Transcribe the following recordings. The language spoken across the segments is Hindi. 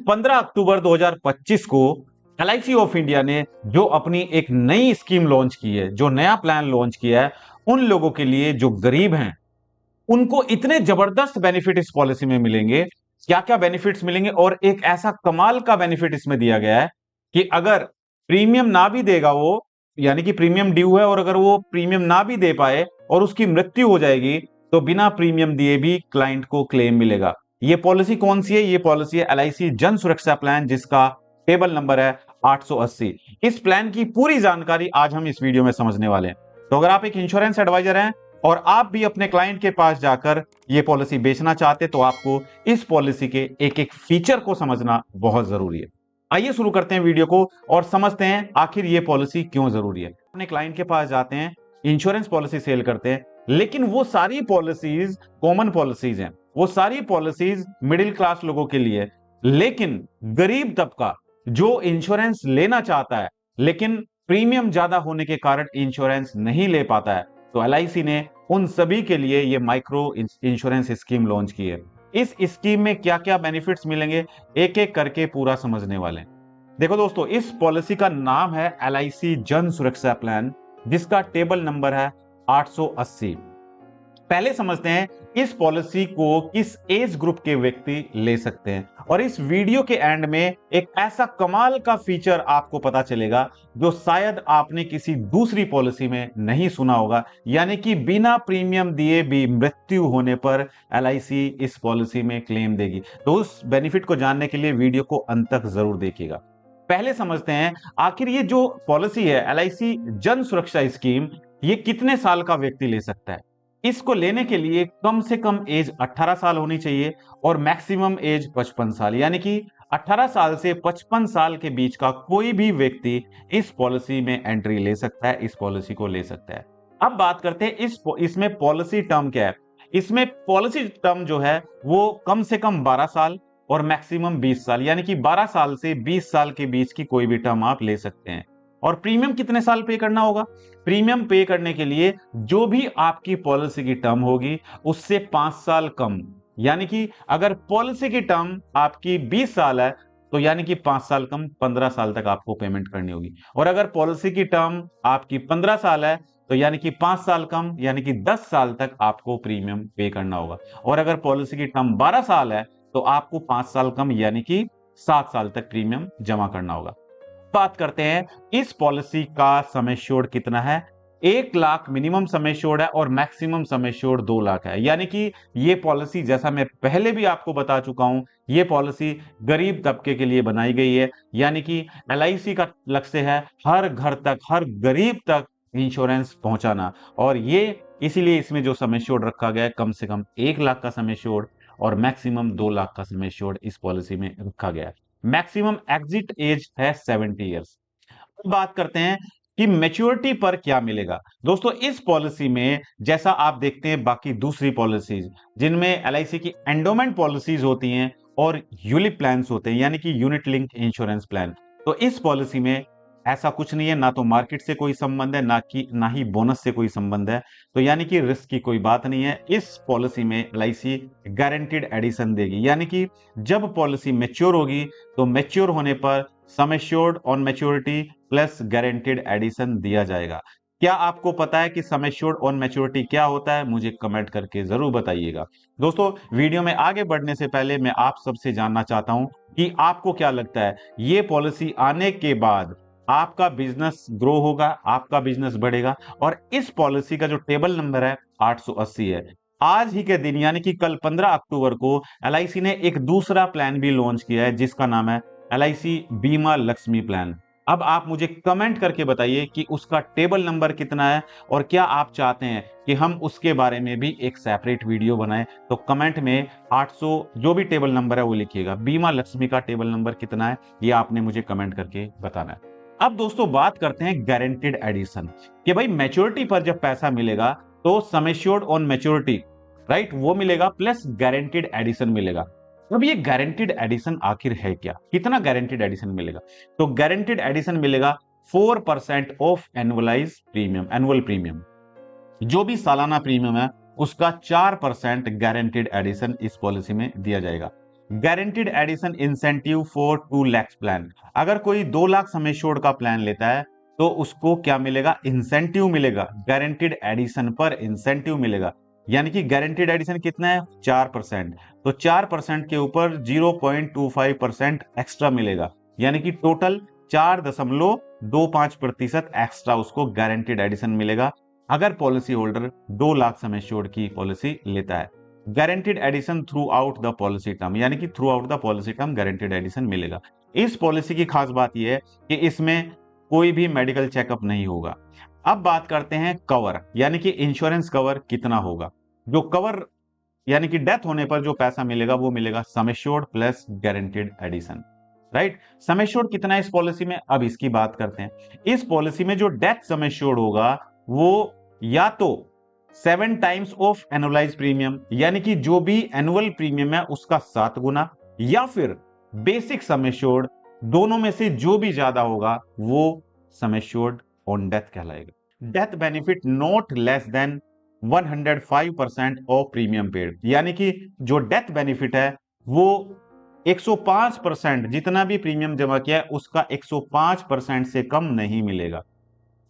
15 अक्टूबर 2025 को एलआईसी ऑफ इंडिया ने जो अपनी एक नई स्कीम लॉन्च की है, जो नया प्लान लॉन्च किया है, उन लोगों के लिए जो गरीब हैं उनको इतने जबरदस्त बेनिफिट इस पॉलिसी में मिलेंगे। क्या क्या बेनिफिट्स मिलेंगे, और एक ऐसा कमाल का बेनिफिट इसमें दिया गया है कि अगर प्रीमियम ना भी देगा वो, यानी कि प्रीमियम ड्यू है और अगर वो प्रीमियम ना भी दे पाए और उसकी मृत्यु हो जाएगी तो बिना प्रीमियम दिए भी क्लाइंट को क्लेम मिलेगा। ये पॉलिसी कौन सी है? ये पॉलिसी है एलआईसी जन सुरक्षा प्लान, जिसका टेबल नंबर है 880। इस प्लान की पूरी जानकारी आज हम इस वीडियो में समझने वाले हैं। तो अगर आप एक इंश्योरेंस एडवाइजर हैं और आप भी अपने क्लाइंट के पास जाकर ये पॉलिसी बेचना चाहते तो आपको इस पॉलिसी के एक एक फीचर को समझना बहुत जरूरी है। आइए शुरू करते हैं वीडियो को और समझते हैं आखिर ये पॉलिसी क्यों जरूरी है। अपने क्लाइंट के पास जाते हैं, इंश्योरेंस पॉलिसी सेल करते हैं, लेकिन वो सारी पॉलिसीज कॉमन पॉलिसीज हैं, वो सारी पॉलिसीज मिडिल क्लास लोगों के लिए, लेकिन गरीब तबका जो इंश्योरेंस लेना चाहता है लेकिन प्रीमियम ज्यादा होने के कारण इंश्योरेंस नहीं ले पाता है, तो एलआईसी ने उन सभी के लिए ये माइक्रो इंश्योरेंस स्कीम लॉन्च की है। इस स्कीम में क्या क्या बेनिफिट्स मिलेंगे एक एक करके पूरा समझने वाले हैं। देखो दोस्तों, इस पॉलिसी का नाम है एलआईसी जन सुरक्षा प्लान, जिसका टेबल नंबर है 880। पहले समझते हैं इस पॉलिसी को किस एज ग्रुप के व्यक्ति ले सकते हैं, और इस वीडियो के एंड में एक ऐसा कमाल का फीचर आपको पता चलेगा जो शायद आपने किसी दूसरी पॉलिसी में नहीं सुना होगा, यानी कि बिना प्रीमियम दिए भी मृत्यु होने पर एलआईसी इस पॉलिसी में क्लेम देगी। तो उस बेनिफिट को जानने के लिए वीडियो को अंत तक जरूर देखिएगा। पहले समझते हैं आखिर ये जो पॉलिसी है एलआईसी जन सुरक्षा स्कीम, ये कितने साल का व्यक्ति ले सकता है। इसको लेने के लिए कम से कम एज 18 साल होनी चाहिए और मैक्सिमम एज 55 साल, यानी कि 18 साल से 55 साल के बीच का कोई भी व्यक्ति इस पॉलिसी में एंट्री ले सकता है, इस पॉलिसी को ले सकता है। अब बात करते हैं इसमें पॉलिसी टर्म क्या है। इसमें पॉलिसी टर्म जो है वो कम से कम 12 साल और मैक्सिमम 20 साल, यानी कि 12 साल से 20 साल के बीच की कोई भी टर्म आप ले सकते हैं। और प्रीमियम कितने साल पे करना होगा? प्रीमियम पे करने के लिए जो भी आपकी पॉलिसी की टर्म होगी उससे 5 साल कम, यानी कि अगर पॉलिसी की टर्म आपकी 20 साल है तो यानी कि 5 साल कम 15 साल तक आपको पेमेंट करनी होगी, और अगर पॉलिसी की टर्म आपकी 15 साल है तो यानी कि 5 साल कम यानी कि 10 साल तक आपको प्रीमियम पे करना होगा, और अगर पॉलिसी की टर्म 12 साल है तो आपको 5 साल कम यानी कि 7 साल तक प्रीमियम जमा करना होगा। बात करते हैं इस पॉलिसी का सम एश्योर्ड कितना है। 1 लाख मिनिमम सम एश्योर्ड है और मैक्सिमम सम एश्योर्ड 2 लाख है, यानी कि ये पॉलिसी, जैसा मैं पहले भी आपको बता चुका हूं, ये पॉलिसी गरीब तबके के लिए बनाई गई है, यानी कि एलआईसी का लक्ष्य है हर घर तक, हर गरीब तक इंश्योरेंस पहुंचाना, और ये इसीलिए इसमें जो सम एश्योर्ड रखा गया है कम से कम 1 लाख का सम एश्योर्ड और मैक्सिमम 2 लाख का सम एश्योर्ड इस पॉलिसी में रखा गया है। मैक्सिमम एग्जिट एज है 70 ईयर्स। अब बात करते हैं कि मैच्योरिटी पर क्या मिलेगा। दोस्तों, इस पॉलिसी में जैसा आप देखते हैं बाकी दूसरी पॉलिसीज जिनमें एलआईसी की एंडोमेंट पॉलिसीज होती हैं और यूलिप प्लान्स होते हैं, यानी कि यूनिट लिंक इंश्योरेंस प्लान, तो इस पॉलिसी में ऐसा कुछ नहीं है। ना तो मार्केट से कोई संबंध है, ना ही बोनस से कोई संबंध है, तो यानी कि रिस्क की कोई बात नहीं है। इस पॉलिसी में एलआईसी गारंटीड एडिशन देगी, यानी कि जब पॉलिसी मैच्योर होगी तो मैच्योर होने पर sum assured on maturity plus guaranteed addition दिया जाएगा। क्या आपको पता है कि सम एश्योर्ड ऑन मैच्योरिटी क्या होता है? मुझे कमेंट करके जरूर बताइएगा। दोस्तों, वीडियो में आगे बढ़ने से पहले मैं आप सबसे जानना चाहता हूं कि आपको क्या लगता है ये पॉलिसी आने के बाद आपका बिजनेस ग्रो होगा, आपका बिजनेस बढ़ेगा? और इस पॉलिसी का जो टेबल नंबर है 880 है। आज ही के दिन यानी कि कल 15 अक्टूबर को एलआईसी ने एक दूसरा प्लान भी लॉन्च किया है जिसका नाम है एलआईसी बीमा लक्ष्मी प्लान। अब आप मुझे कमेंट करके बताइए कि उसका टेबल नंबर कितना है और क्या आप चाहते हैं कि हम उसके बारे में भी एक सेपरेट वीडियो बनाएं। तो कमेंट में 800 जो भी टेबल नंबर है वो लिखिएगा। बीमा लक्ष्मी का टेबल नंबर कितना है ये आपने मुझे कमेंट करके बताना है। अब दोस्तों बात करते हैं गारंटीड एडिशन, कि भाई मैच्योरिटी पर जब पैसा मिलेगा तो सम एश्योर्ड ऑन मैच्योरिटी, राइट, वो मिलेगा प्लस गारंटीड एडिशन मिलेगा। अब ये गारंटीड एडिशन आखिर है क्या? कितना गारंटीड एडिशन मिलेगा? तो गारंटीड एडिशन मिलेगा 4% of annualise premium, annual premium, जो भी सालाना प्रीमियम है उसका 4% गारंटीड एडिशन इस पॉलिसी में दिया जाएगा। Guaranteed addition incentive for 2 lakh plan. अगर कोई 2 लाख सम एश्योर्ड का प्लान लेता है तो उसको क्या मिलेगा? इंसेंटिव मिलेगा। गारंटीड एडिशन पर इंसेंटिव मिलेगा, यानी कि गारंटीड एडिशन कितना है? 4%। तो 4% के ऊपर 0.25% एक्स्ट्रा मिलेगा, यानी कि टोटल 4.25% एक्स्ट्रा उसको गारंटीड एडिशन मिलेगा अगर policy holder 2 lakh sum assured की पॉलिसी लेता है। Guaranteed addition throughout the policy term, यानी कि throughout the policy term guaranteed addition मिलेगा। इस पॉलिसी की खास बात यह है कि इसमें कोई भी मेडिकल चेकअप नहीं होगा। अब बात करते हैं कवर, यानी कि इंश्योरेंस कवर कितना होगा। जो कवर यानी कि डेथ होने पर जो पैसा मिलेगा वो मिलेगा sum assured plus guaranteed addition, right. Sum assured कितना है इस पॉलिसी में? अब इसकी बात करते हैं। इस पॉलिसी में जो डेथ सम एश्योर्ड होगा वो या तो 7 टाइम्स ऑफ एनुअलाइज प्रीमियम, यानी कि जो भी एनुअल प्रीमियम है उसका 7 गुना, या फिर बेसिक सम एश्योर्ड, दोनों में से जो भी ज्यादा होगा वो सम एश्योर्ड ऑन डेथ कहलाएगा। Death benefit not less than 105% of premium paid, यानी कि जो डेथ बेनिफिट है वो 105%, जितना भी प्रीमियम जमा किया है उसका 105% से कम नहीं मिलेगा।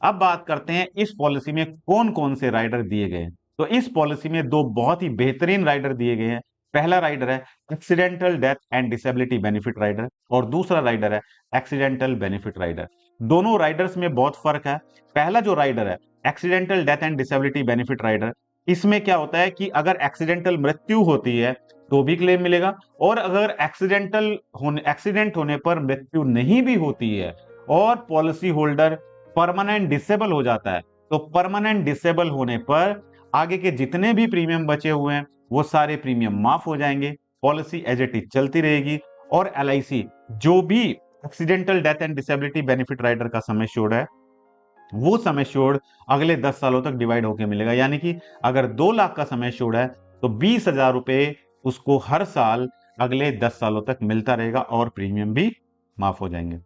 अब बात करते हैं इस पॉलिसी में कौन कौन से राइडर दिए गए हैं। तो इस पॉलिसी में 2 बहुत ही बेहतरीन राइडर दिए गए हैं। पहला राइडर है accidental death and disability benefit rider, और दूसरा राइडर है एक्सीडेंटल बेनिफिट राइडर। दोनों राइडर्स में बहुत फर्क है। पहला जो राइडर है accidental death and disability benefit rider, इसमें क्या होता है कि अगर एक्सीडेंटल मृत्यु होती है तो भी क्लेम मिलेगा, और अगर एक्सीडेंट होने पर मृत्यु नहीं भी होती है और पॉलिसी होल्डर परमानेंट डिसेबल हो जाता है तो परमानेंट डिसेबल होने पर आगे के जितने भी प्रीमियम बचे हुए हैं वो सारे प्रीमियम माफ हो जाएंगे, पॉलिसी एज इट इज चलती रहेगी। और एलआईसी जो भी accidental death and disability benefit rider का सम एश्योर्ड है वो सम एश्योर्ड अगले 10 सालों तक डिवाइड होकर मिलेगा, यानी कि अगर 2 लाख का सम एश्योर्ड है तो 20,000 रुपए उसको हर साल अगले 10 सालों तक मिलता रहेगा और प्रीमियम भी माफ हो जाएंगे।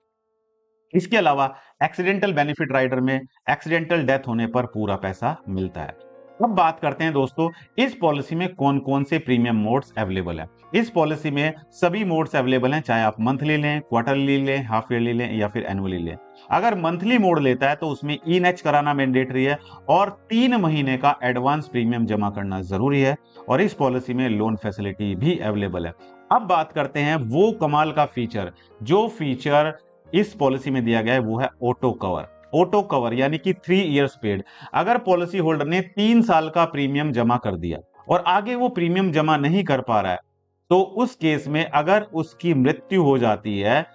इसके अलावा एक्सीडेंटल बेनिफिट राइडर में एक्सीडेंटल डेथ होने पर पूरा पैसा मिलता है। अब बात करते हैं दोस्तों इस पॉलिसी में कौन कौन से प्रीमियम मोड्स अवेलेबल है। इस पॉलिसी में सभी मोड्स अवेलेबल हैं, चाहे आप मंथली लें, क्वार्टरली लें, हाफ ईयरली लें या फिर एनुअली लें। अगर मंथली मोड लेता है तो उसमें ई-नेच कराना मैंडेटरी है और 3 महीने का एडवांस प्रीमियम जमा करना जरूरी है, और इस पॉलिसी में लोन फैसिलिटी भी अवेलेबल है। अब बात करते हैं वो कमाल का फीचर, जो फीचर इस पॉलिसी में दिया गया है वो है ऑटो कवर। ऑटो कवर यानी कि 3 इयर्स पेड। अगर पॉलिसी होल्डर ने 3 साल का प्रीमियम जमा कर दिया और आगे वो प्रीमियम जमा नहीं कर पा रहा है तो उस केस में अगर उसकी मृत्यु हो जाती है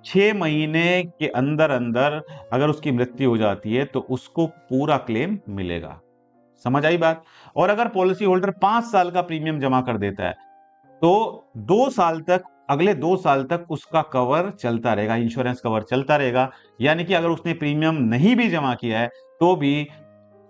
6 महीने के अंदर अंदर, अगर उसकी मृत्यु हो जाती है तो उसको पूरा क्लेम मिलेगा। समझ आई बात? और अगर पॉलिसी होल्डर 5 साल का प्रीमियम जमा कर देता है तो 2 साल तक, अगले 2 साल तक उसका कवर चलता रहेगा, इंश्योरेंस कवर चलता रहेगा। यानी कि अगर उसने प्रीमियम नहीं भी जमा किया है तो भी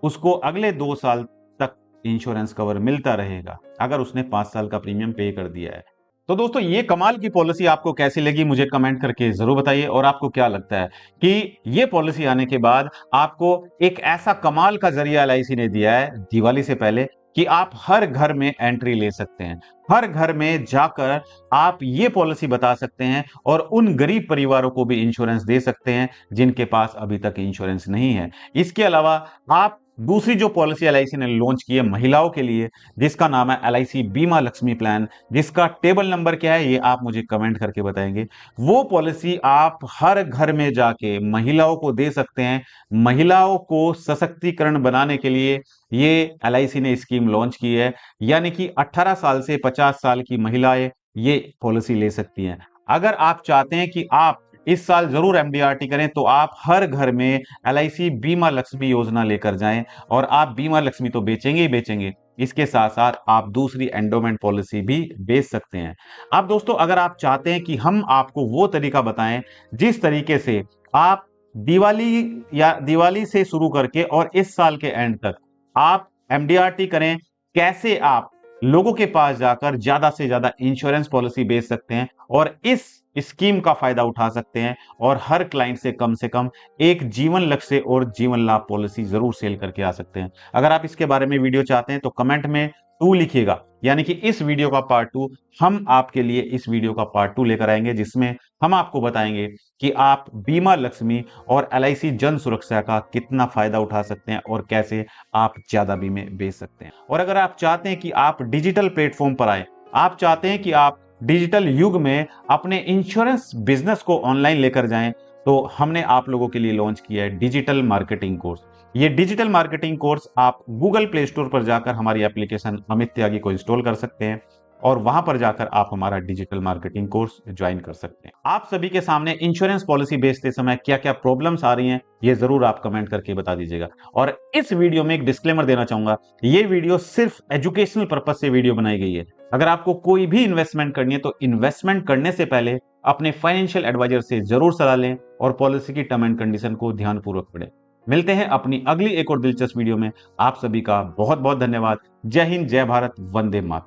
उसको अगले 2 साल तक इंश्योरेंस कवर मिलता रहेगा अगर उसने 5 साल का प्रीमियम पे कर दिया है। तो दोस्तों ये कमाल की पॉलिसी आपको कैसी लगी मुझे कमेंट करके जरूर बताइए, और आपको क्या लगता है कि ये पॉलिसी आने के बाद आपको एक ऐसा कमाल का जरिया एलआईसी ने दिया है दिवाली से पहले कि आप हर घर में एंट्री ले सकते हैं, हर घर में जाकर आप ये पॉलिसी बता सकते हैं और उन गरीब परिवारों को भी इंश्योरेंस दे सकते हैं जिनके पास अभी तक इंश्योरेंस नहीं है। इसके अलावा आप दूसरी जो पॉलिसी एलआईसी ने लॉन्च की है महिलाओं के लिए, जिसका नाम है एलआईसी बीमा लक्ष्मी प्लान, जिसका टेबल नंबर क्या है ये आप मुझे कमेंट करके बताएंगे। वो पॉलिसी आप हर घर में जाके महिलाओं को दे सकते हैं। महिलाओं को सशक्तिकरण बनाने के लिए ये एलआईसी ने स्कीम लॉन्च की है, यानी कि 18 साल से 50 साल की महिलाएं ये पॉलिसी ले सकती हैं। अगर आप चाहते हैं कि आप इस साल जरूर एमडीआरटी करें तो आप हर घर में एलआईसी बीमा लक्ष्मी योजना लेकर जाएं, और आप बीमा लक्ष्मी तो बेचेंगे ही बेचेंगे, इसके साथ साथ आप दूसरी एंडोमेंट पॉलिसी भी बेच सकते हैं। अब दोस्तों अगर आप चाहते हैं कि हम आपको वो तरीका बताएं जिस तरीके से आप दिवाली से शुरू करके और इस साल के एंड तक आप एमडीआरटी करें, कैसे आप लोगों के पास जाकर ज्यादा से ज्यादा इंश्योरेंस पॉलिसी बेच सकते हैं और इस स्कीम का फायदा उठा सकते हैं, और हर क्लाइंट से कम एक जीवन लक्ष्य और जीवन लाभ पॉलिसी जरूर सेल करके आ सकते हैं। अगर आप इसके बारे में वीडियो चाहते हैं तो कमेंट में 2 लिखिएगा, यानी कि इस वीडियो का पार्ट 2 हम आपके लिए इस वीडियो का पार्ट 2 लेकर आएंगे, जिसमें हम आपको बताएंगे कि आप बीमा लक्ष्मी और एलआईसी जन सुरक्षा का कितना फायदा उठा सकते हैं और कैसे आप ज्यादा बीमे बेच सकते हैं। और अगर आप चाहते हैं कि आप डिजिटल प्लेटफॉर्म पर आए, आप चाहते हैं कि आप डिजिटल युग में अपने इंश्योरेंस बिजनेस को ऑनलाइन लेकर जाएं, तो हमने आप लोगों के लिए लॉन्च किया है डिजिटल मार्केटिंग कोर्स। ये डिजिटल मार्केटिंग कोर्स आप गूगल प्ले स्टोर पर जाकर हमारी एप्लीकेशन अमित त्यागी को इंस्टॉल कर सकते हैं और वहां पर जाकर आप हमारा डिजिटल मार्केटिंग कोर्स ज्वाइन कर सकते हैं। आप सभी के सामने इंश्योरेंस पॉलिसी बेचते समय क्या क्या प्रॉब्लम्स आ रही हैं, ये जरूर आप कमेंट करके बता दीजिएगा। और इस वीडियो में एक डिस्क्लेमर देना चाहूंगा, ये वीडियो सिर्फ एजुकेशनल पर्पज से वीडियो बनाई गई है। अगर आपको कोई भी इन्वेस्टमेंट करनी है तो इन्वेस्टमेंट करने से पहले अपने फाइनेंशियल एडवाइजर से जरूर सलाह लें और पॉलिसी की टर्म एंड कंडीशन को ध्यानपूर्वक पढ़ें। मिलते हैं अपनी अगली एक और दिलचस्प वीडियो में। आप सभी का बहुत बहुत धन्यवाद। जय हिंद, जय भारत, वंदे मातरम।